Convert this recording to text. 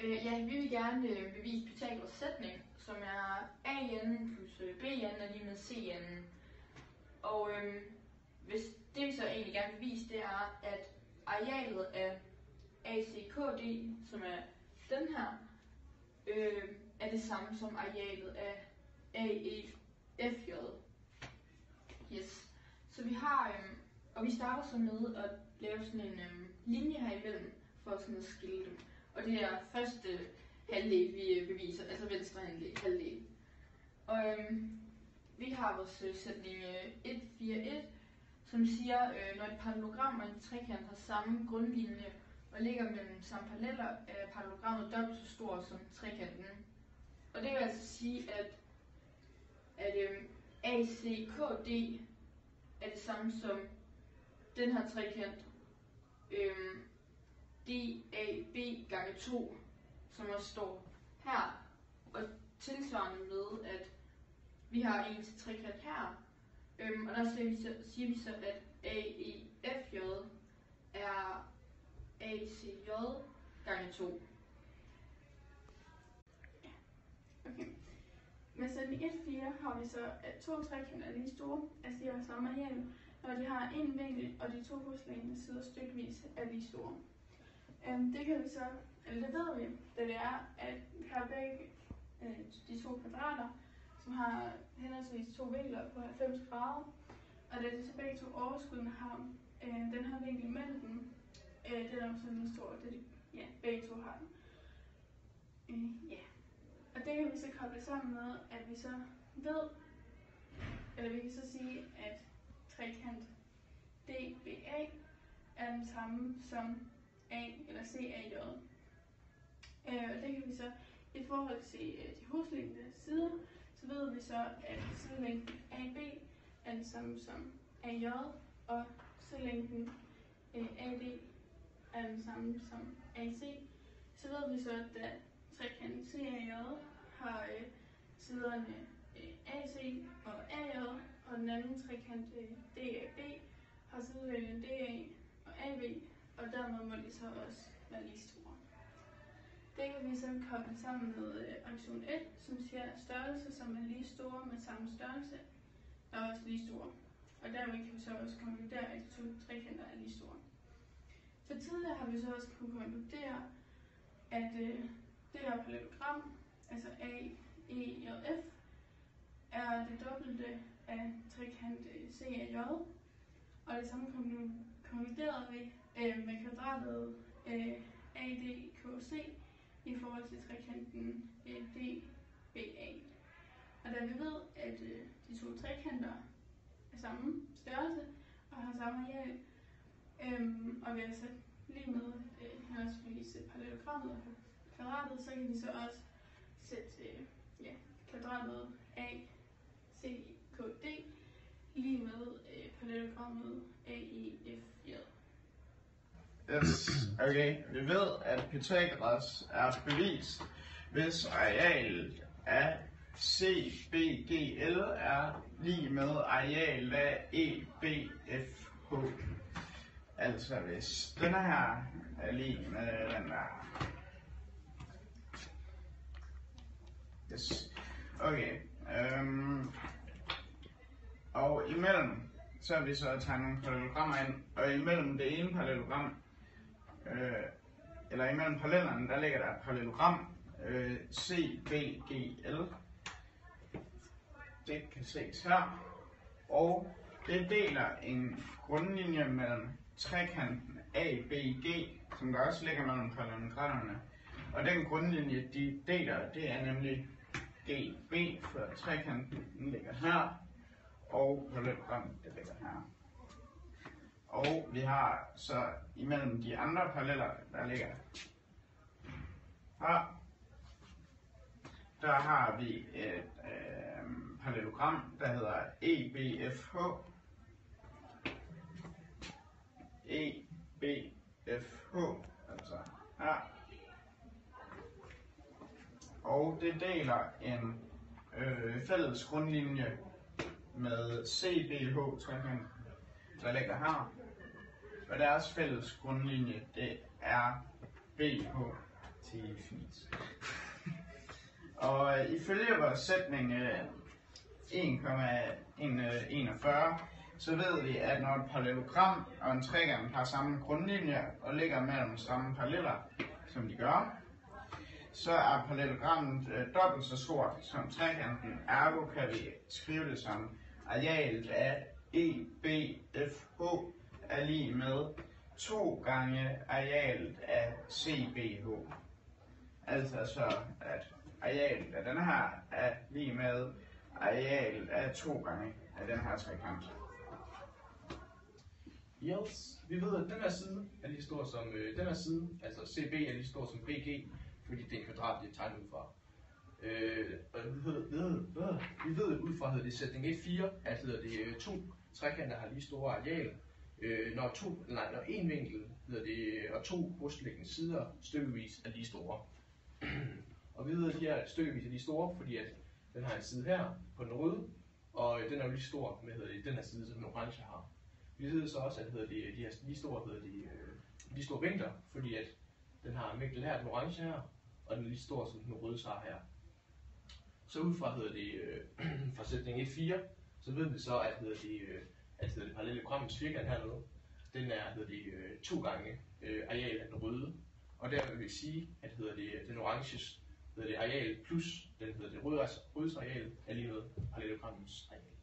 Ja, vi vil gerne bevise Pythagoras sætning, som er AN plus BN er lige med CN. Og hvis det vi så egentlig gerne vil bevise, det er, at arealet af ACKD, som er den her, er det samme som arealet af AEFJ. Yes. Så vi har, og vi starter så med at lave sådan en linje her imellem, for sådan at skille dem. Og det er første halvdel, vi beviser, altså venstre halvdel. Og vi har vores sætning 141, som siger, når et parallelogram og en trekant har samme grundlinje og ligger mellem samme paralleller, er parallelogrammet dobbelt så stor som trekanten. Og det vil altså sige, at ACKD er det samme som den her trekant, DAB gange 2, som også står her, og tilsvarende med, at vi har en til trekant her, og der siger vi så, at AEFJ er ACJ gange 2. Okay. Med sætning 1,4 har vi så, at to trekanter er lige store, altså de har samme areal, når de har en vinkel, og de to huslængder sider stykvis er lige store. Det kan vi så, eller det ved vi, da det er, at vi har begge de to kvadrater, som har henholdsvis to vinkler på 90 grader, og da de så begge to overskuddene har den her vinkel mellem dem, den er jo så lige stor, da de begge to har den. Ja. Og det kan vi så koble sammen med, at vi så ved, eller vi kan så sige, at trekant DBA er den samme som A eller CAJ. Og det kan vi så, i forhold til de huslængde sider, så ved vi så, at sidelængden AB er den samme som AJ, og sidelængden AD er den samme som AC. Så ved vi så, at da trekanten CAJ har siderne AC og AJ, og den anden trekant DAB har siderne DA og AB, og dermed må de så også være lige store. Det kan vi så koble sammen med aktion 1, som siger størrelse, som er lige store med samme størrelse, er også lige store. Og dermed kan vi så også konkludere, at de to trekanter er lige store. For tidligere har vi så også kunnet konkludere, at det her parallelogram, altså AEJF, er det dobbelte af trekant CAJ, og det samme konkluderede vi med kvadratet ADKC i forhold til trekanten DBA. Og da vi ved, at de to trekanter er samme størrelse og har samme areal, og vi har sat lige med henholdsvis parallelogrammet og kvadratet, så kan vi så også sætte kvadratet ACKD lige med parallelogrammet AEFJ. Yes, okay. Vi ved, at Pythagoras er bevist, hvis arealet af CBGL er lige med arealet af EBFH. Altså hvis denne her er lige med den der. Yes. Okay. Og imellem, så har vi så taget nogle parallelogrammer ind, og imellem det ene parallelogram, eller imellem parallellerne, der ligger der et parallelogram, CBGL. Det kan ses her. Og det deler en grundlinje mellem trekanten ABG, som der også ligger mellem parallellogramerne. Og den grundlinje, de deler, det er nemlig GB, for trekanten den ligger her, og parallelogrammet det ligger her. Og vi har så imellem de andre paralleller, der ligger her, der har vi et parallelogram, der hedder EBFH. EBFH, altså her. Og det deler en fælles grundlinje med CBH-trekanten, der ligger her. Og deres fælles grundlinje, det er BH. sige fint. Og ifølge vores sætning 1,41, så ved vi, at når et parallelogram og en trekant har samme grundlinje og ligger mellem samme paralleller, som de gør, så er parallelogrammet dobbelt så stort som trekanten. Ergo kan vi skrive det som arealet af EBFH er lig med 2 gange arealet af CBH. Altså så, at arealet af den her er lig med arealet af 2 gange af den her trekant. Yes, vi ved, at den her side er lige stor som den her side, altså CB er lige stor som BG, fordi det er en kvadrat, det er tegnet ud fra. Og vi ved ud fra det sætning 1,4, at det 2 trekanter har lige store areal. Når en vinkel og 2 hosliggende sider stykkevis er lige store. Og vi ved, at de her stykkevis er lige store, fordi at den har en side her på den røde, og den er jo lige stor med den her side, som den orange har. Vi ved så også, at de har lige store vinkler, fordi at den har en vinkel her, den orange her, og den er lige stor, som den røde har her. Så ud fra fra sætning 1,4, så ved vi så, at parallelogrammets firkant hernede, den er 2 gange areal af den røde, og der vil vi sige, at den oranges areal plus den røde areal er lige med parallelogrammets areal.